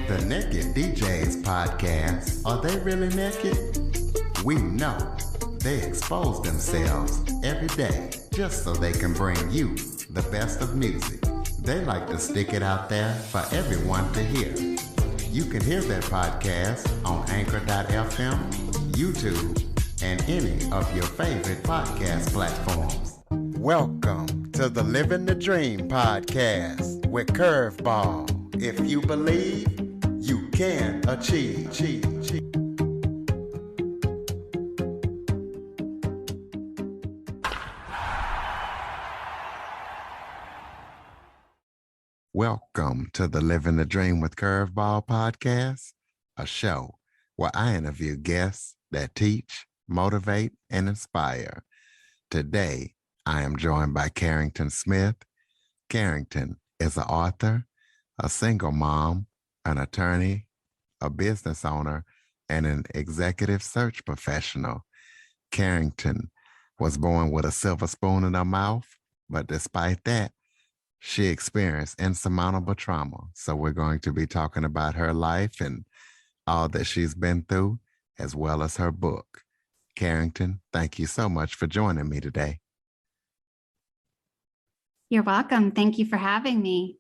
The Naked DJs podcast. Are they really naked? We know they expose themselves every day just so they can bring you the best of music. They like to stick it out there for everyone to hear. You can hear their podcast on Anchor.fm, YouTube, and any of your favorite podcast platforms. Welcome to the Living the Dream podcast with Curveball. If you believe, you can achieve. Welcome to the Living the Dream with Curveball podcast, a show where I interview guests that teach, motivate, and inspire. Today, I am joined by Carrington Smith. Carrington is an author, a single mom, an attorney, a business owner, and an executive search professional. Carrington was born with a silver spoon in her mouth, but despite that, she experienced insurmountable trauma. So we're going to be talking about her life and all that she's been through, as well as her book. Carrington, thank you so much for joining me today. You're welcome. Thank you for having me.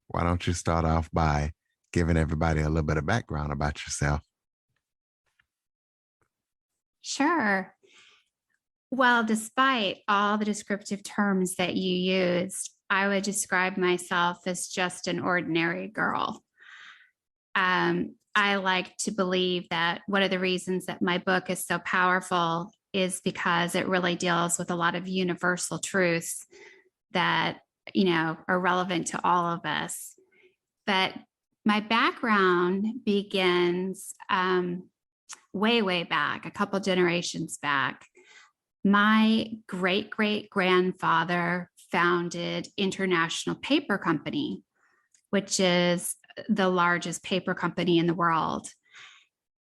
Why don't you start off by giving everybody a little bit of background about yourself? Sure. Well, despite all the descriptive terms that you used, I would describe myself as just an ordinary girl. I like to believe that one of the reasons that my book is so powerful is because it really deals with a lot of universal truths that, are relevant to all of us. But my background begins way back, a couple generations back. My great-great-grandfather founded International Paper Company, which is the largest paper company in the world.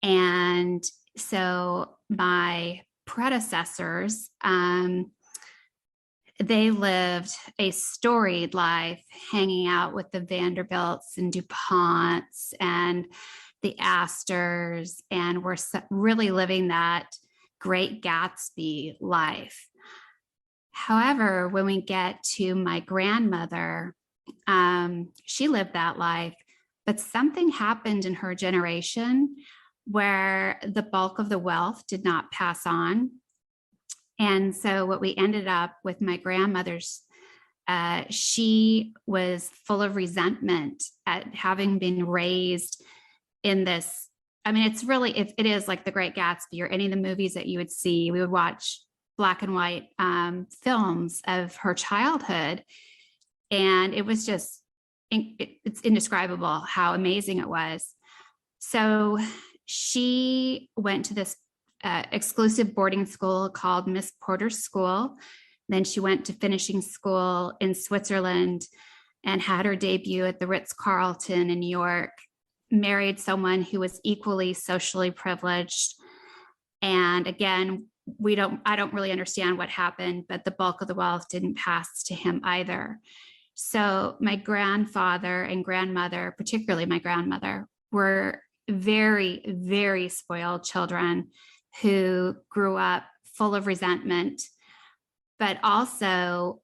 And so my predecessors, they lived a storied life hanging out with the Vanderbilts and DuPonts and the Astors, and were really living that Great Gatsby life. However, when we get to my grandmother, she lived that life, but something happened in her generation where the bulk of the wealth did not pass on. And so what we ended up with my grandmother's, she was full of resentment at having been raised in this. I mean, it's really, if it is like The Great Gatsby or any of the movies that you would see, we would watch black and white films of her childhood. And it was just, it's indescribable how amazing it was. So she went to this exclusive boarding school called Miss Porter's School. Then she went to finishing school in Switzerland and had her debut at the Ritz-Carlton in New York, married someone who was equally socially privileged. And again, I don't really understand what happened, but the bulk of the wealth didn't pass to him either. So my grandfather and grandmother, particularly my grandmother, were very, very spoiled children who grew up full of resentment, but also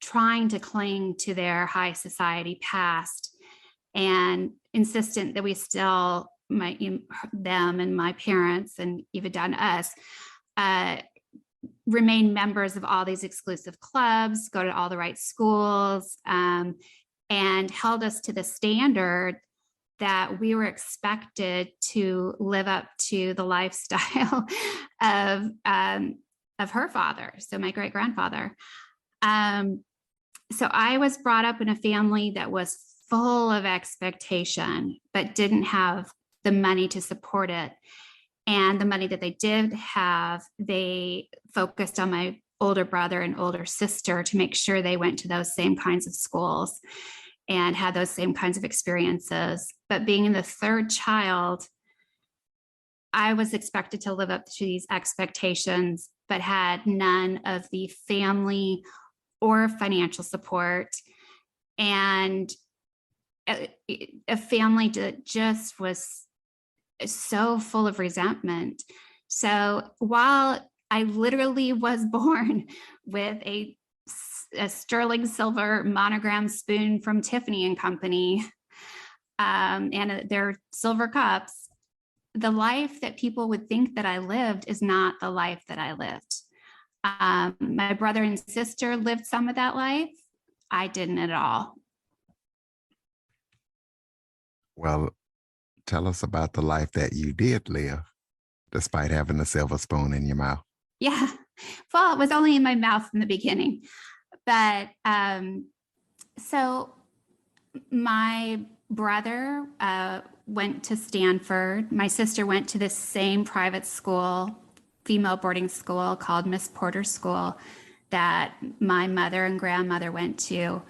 trying to cling to their high society past and insistent that we still, them and my parents, and even down to us, remain members of all these exclusive clubs, go to all the right schools, and held us to the standard that we were expected to live up to the lifestyle of her father, so my great-grandfather. So I was brought up in a family that was full of expectation, but didn't have the money to support it. And the money that they did have, they focused on my older brother and older sister to make sure they went to those same kinds of schools and had those same kinds of experiences. But being the third child, I was expected to live up to these expectations, but had none of the family or financial support. And a family that just was so full of resentment. So while I literally was born with a sterling silver monogram spoon from Tiffany and Company, and their silver cups, the life that people would think that I lived is not the life that I lived. My brother and sister lived some of that life. I didn't at all. Well, tell us about the life that you did live, despite having a silver spoon in your mouth. Yeah. Well, it was only in my mouth in the beginning. But so my brother went to Stanford. My sister went to this same private school, female boarding school called Miss Porter School, that my mother and grandmother went to.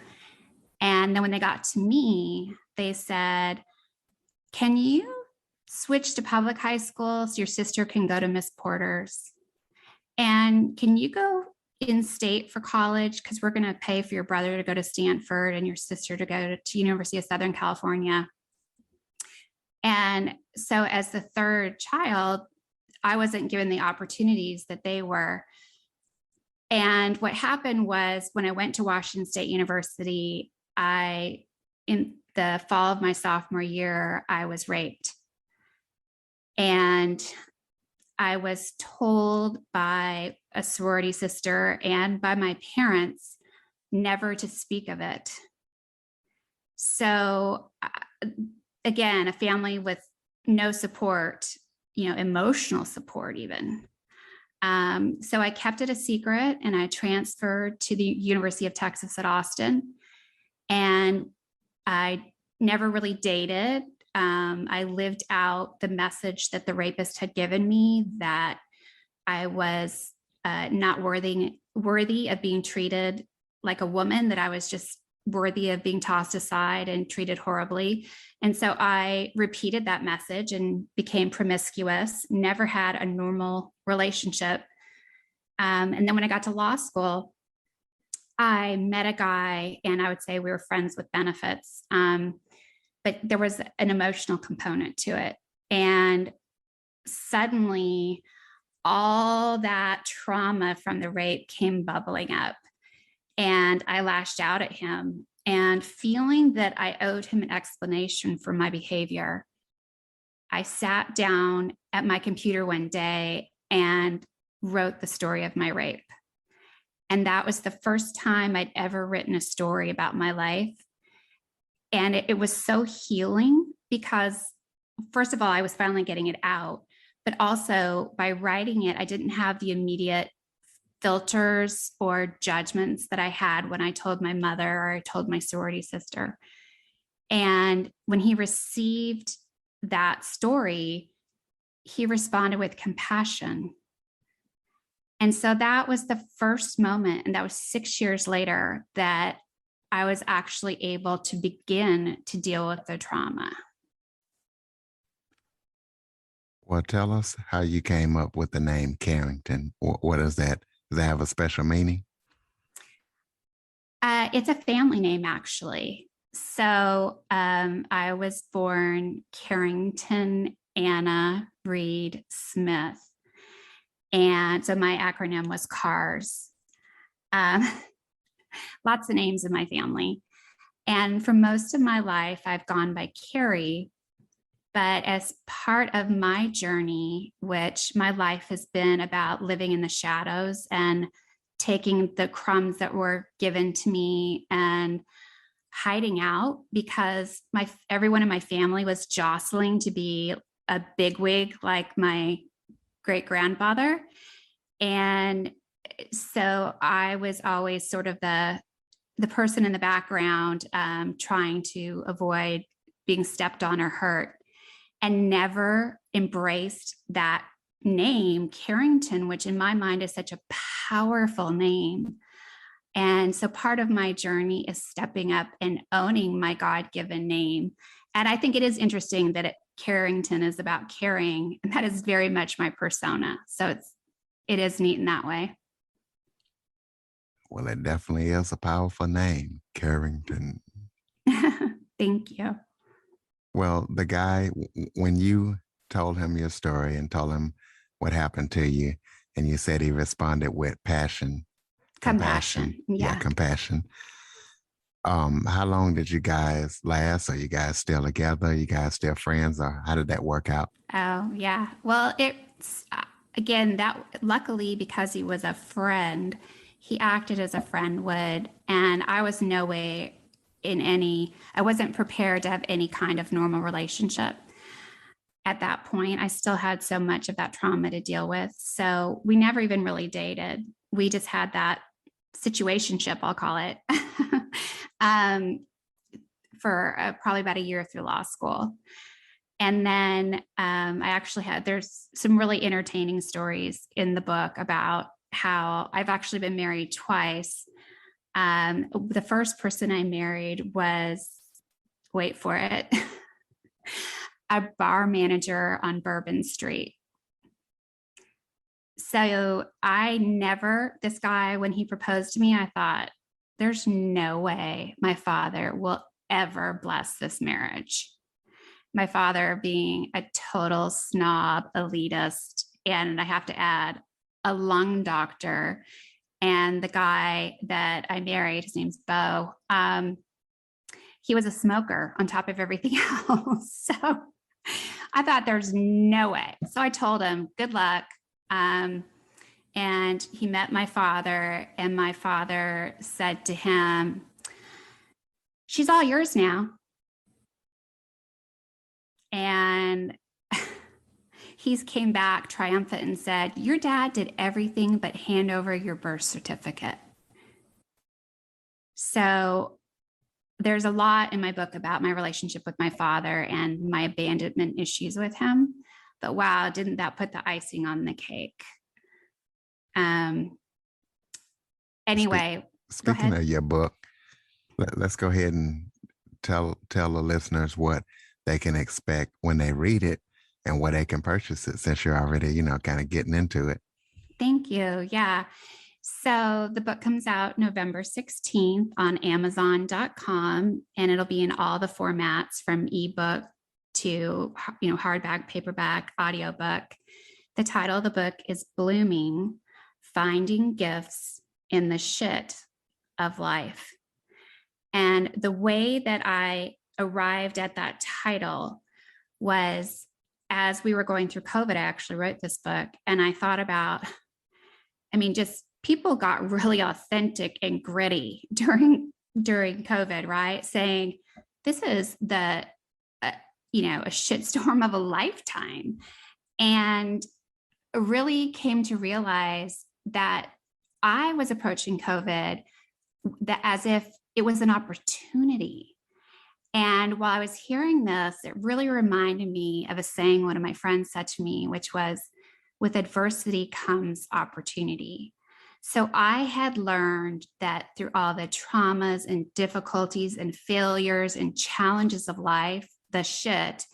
And then when they got to me, they said, can you switch to public high school so your sister can go to Miss Porter's? And can you go in state for college? Because we're going to pay for your brother to go to Stanford and your sister to go to University of Southern California. And so as the third child, I wasn't given the opportunities that they were. And what happened was when I went to Washington State University, in the fall of my sophomore year, I was raped. And I was told by a sorority sister and by my parents never to speak of it. So again, a family with no support, emotional support even. So I kept it a secret and I transferred to the University of Texas at Austin. And I never really dated. I lived out the message that the rapist had given me, that I was not worthy of being treated like a woman, that I was just worthy of being tossed aside and treated horribly. And so I repeated that message and became promiscuous, never had a normal relationship. And then when I got to law school, I met a guy, and I would say we were friends with benefits. But there was an emotional component to it. And suddenly all that trauma from the rape came bubbling up. And I lashed out at him, and feeling that I owed him an explanation for my behavior, I sat down at my computer one day and wrote the story of my rape. And that was the first time I'd ever written a story about my life. And it was so healing because, first of all, I was finally getting it out, but also by writing it, I didn't have the immediate filters or judgments that I had when I told my mother or I told my sorority sister. And when he received that story, he responded with compassion. And so that was the first moment, and that was 6 years later, that I was actually able to begin to deal with the trauma. Well, tell us how you came up with the name Carrington. What is that? Does that have a special meaning? It's a family name, actually. So I was born Carrington Anna Reed Smith. And so my acronym was CARS. Lots of names in my family. And for most of my life, I've gone by Carrie. But as part of my journey, which my life has been about living in the shadows and taking the crumbs that were given to me and hiding out, because everyone in my family was jostling to be a bigwig like my great grandfather. And so I was always sort of the person in the background, trying to avoid being stepped on or hurt, and never embraced that name, Carrington, which in my mind is such a powerful name. And so part of my journey is stepping up and owning my God-given name. And I think it is interesting that Carrington is about caring, and that is very much my persona. So it is neat in that way. Well, it definitely is a powerful name, Carrington. Thank you. Well, the guy, when you told him your story and told him what happened to you, and you said he responded with passion, compassion, Compassion. yeah, Yeah. compassion. How long did you guys last? Are you guys still together? You guys still friends, or how did that work out? Oh, yeah. Well, it's again that luckily because he was a friend, he acted as a friend would, and I was no way I wasn't prepared to have any kind of normal relationship at that point. I still had so much of that trauma to deal with. So we never even really dated. We just had that situationship, I'll call it, um, for probably about a year through law school. And then I actually there's some really entertaining stories in the book about how I've actually been married twice. The first person I married was, wait for it, a bar manager on Bourbon Street. So this guy, when he proposed to me, I thought, there's no way my father will ever bless this marriage. My father being a total snob, elitist, and I have to add, a lung doctor. And the guy that I married, his name's Bo, he was a smoker on top of everything else. So I thought there's no way. So I told him, good luck. And he met my father, and my father said to him, she's all yours now. And he came back triumphant and said, your dad did everything but hand over your birth certificate. So there's a lot in my book about my relationship with my father and my abandonment issues with him. But wow, didn't that put the icing on the cake? Anyway, go Speaking ahead. of your book, let's go ahead and tell the listeners what they can expect when they read it and where they can purchase it, since you're already, kind of getting into it. Thank you. Yeah. So the book comes out November 16th on Amazon.com, and it'll be in all the formats from ebook to, hardback, paperback, audiobook. The title of the book is Blooming: Finding Gifts in the Shit of Life. And the way that I arrived at that title was, as we were going through COVID, I actually wrote this book, and I thought about, just people got really authentic and gritty during COVID, right? Saying this is a shitstorm of a lifetime. And really came to realize that I was approaching COVID as if it was an opportunity. And while I was hearing this, it really reminded me of a saying one of my friends said to me, which was, with adversity comes opportunity. So I had learned that through all the traumas and difficulties and failures and challenges of life, the shit,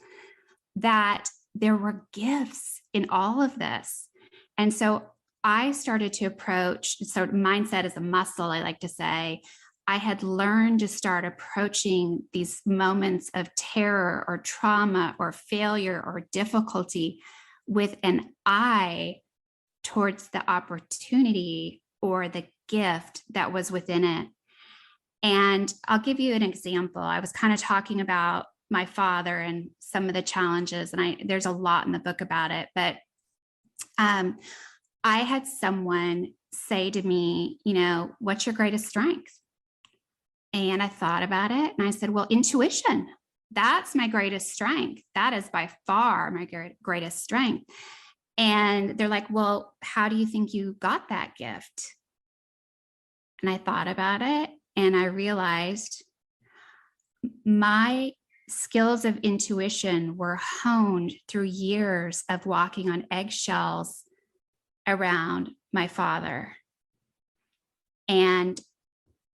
that there were gifts in all of this. And so I started to approach, so mindset is a muscle, I like to say. I had learned to start approaching these moments of terror or trauma or failure or difficulty with an eye towards the opportunity or the gift that was within it. And I'll give you an example. I was kind of talking about my father and some of the challenges, and there's a lot in the book about it, but I had someone say to me, what's your greatest strength? And I thought about it, and I said, well, intuition. That's my greatest strength. That is by far my greatest strength. And they're like, well, how do you think you got that gift? And I thought about it, and I realized my skills of intuition were honed through years of walking on eggshells around my father. And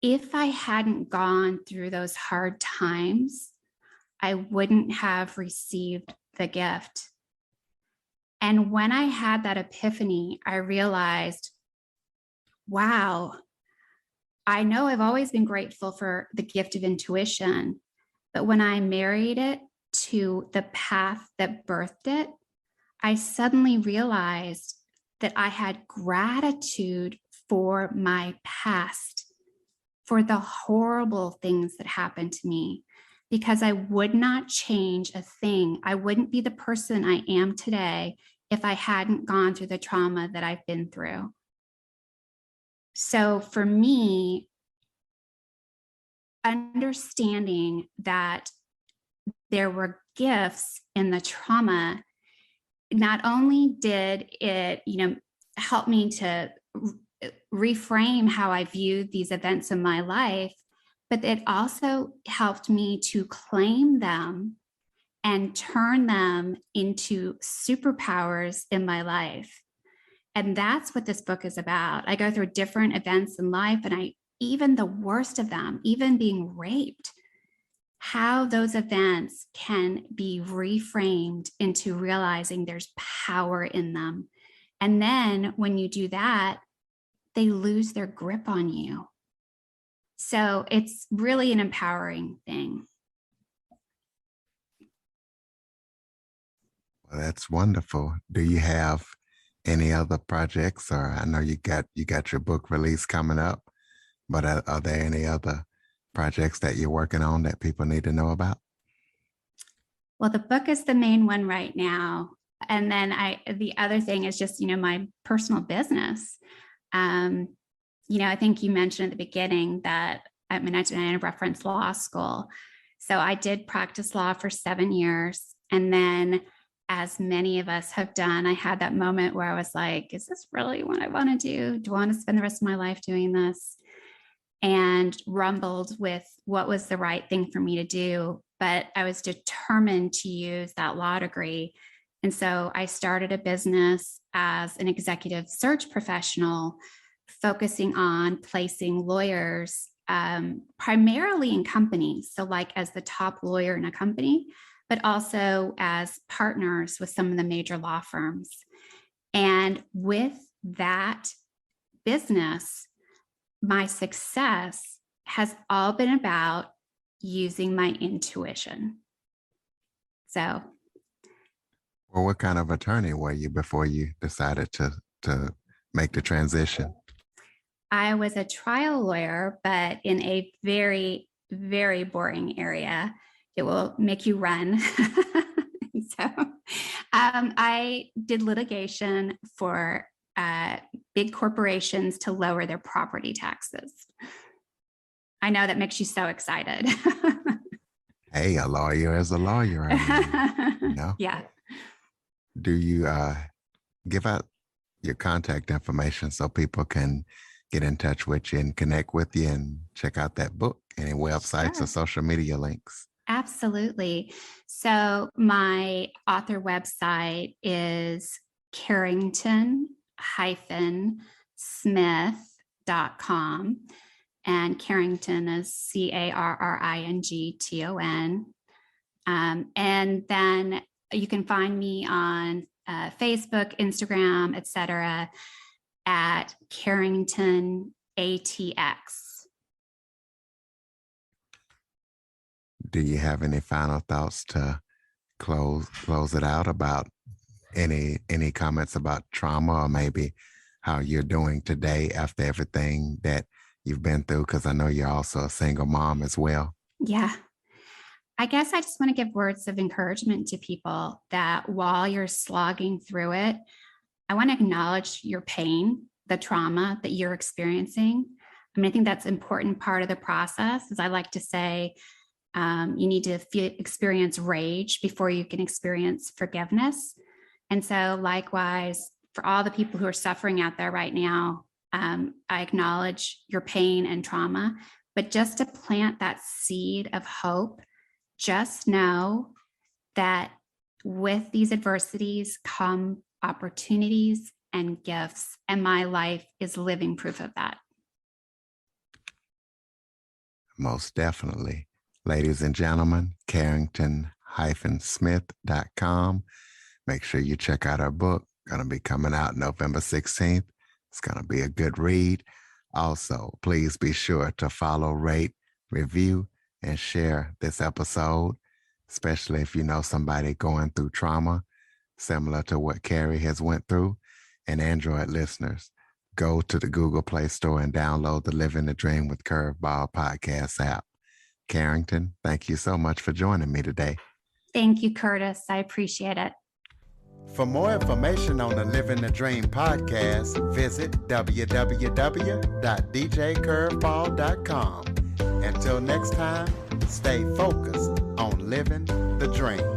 if I hadn't gone through those hard times, I wouldn't have received the gift. And when I had that epiphany, I realized, wow, I know I've always been grateful for the gift of intuition, But when I married it to the path that birthed it, I suddenly realized that I had gratitude for my past, for the horrible things that happened to me, because I would not change a thing. I wouldn't be the person I am today if I hadn't gone through the trauma that I've been through. So for me, understanding that there were gifts in the trauma, not only did it, help me to reframe how I viewed these events in my life, but it also helped me to claim them and turn them into superpowers in my life. And that's what this book is about. I go through different events in life, and even the worst of them, even being raped, how those events can be reframed into realizing there's power in them. And then when you do that, they lose their grip on you. So it's really an empowering thing. Well, that's wonderful. Do you have any other projects? Or I know you got your book release coming up, but are there any other projects that you're working on that people need to know about? Well, the book is the main one right now. And then the other thing is just, my personal business. I think you mentioned at the beginning that I referenced law school. So I did practice law for 7 years. And then, as many of us have done, I had that moment where I was like, is this really what I want to do? Do I want to spend the rest of my life doing this? And rumbled with what was the right thing for me to do. But I was determined to use that law degree. And so I started a business as an executive search professional, focusing on placing lawyers primarily in companies. So like as the top lawyer in a company, but also as partners with some of the major law firms. And with that business, my success has all been about using my intuition. So, Well, what kind of attorney were you before you decided to make the transition? I was a trial lawyer, but in a very, very boring area. It will make you run. So I did litigation for big corporations to lower their property taxes. I know that makes you so excited. Hey, a lawyer is a lawyer. Yeah. Do you give out your contact information so people can get in touch with you and connect with you and check out that book? Any websites Sure. or social media links? Absolutely. So my author website is carrington-smith.com. And Carrington is Carrington. And then you can find me on Facebook, Instagram, etc. at Carrington ATX. Do you have any final thoughts to close it out about any comments about trauma, or maybe how you're doing today after everything that you've been through? Because I know you're also a single mom as well. Yeah. I guess I just want to give words of encouragement to people that while you're slogging through it, I want to acknowledge your pain, the trauma that you're experiencing. I think that's an important part of the process. As I like to say, you need to experience rage before you can experience forgiveness. And so likewise, for all the people who are suffering out there right now, I acknowledge your pain and trauma, but just to plant that seed of hope, just know that with these adversities come opportunities and gifts, and my life is living proof of that. Most definitely. Ladies and gentlemen, carrington-smith.com. Make sure you check out our book. Going to be coming out November 16th. It's going to be a good read. Also, please be sure to follow, rate, review, and share this episode, especially if you know somebody going through trauma similar to what Carrie has went through. And Android listeners, go to the Google Play Store and download the Living the Dream with Curveball podcast app. Carrington, thank you so much for joining me today. Thank you, Curtis. I appreciate it. For more information on the Living the Dream podcast, visit www.djcurveball.com. Until next time, stay focused on living the dream.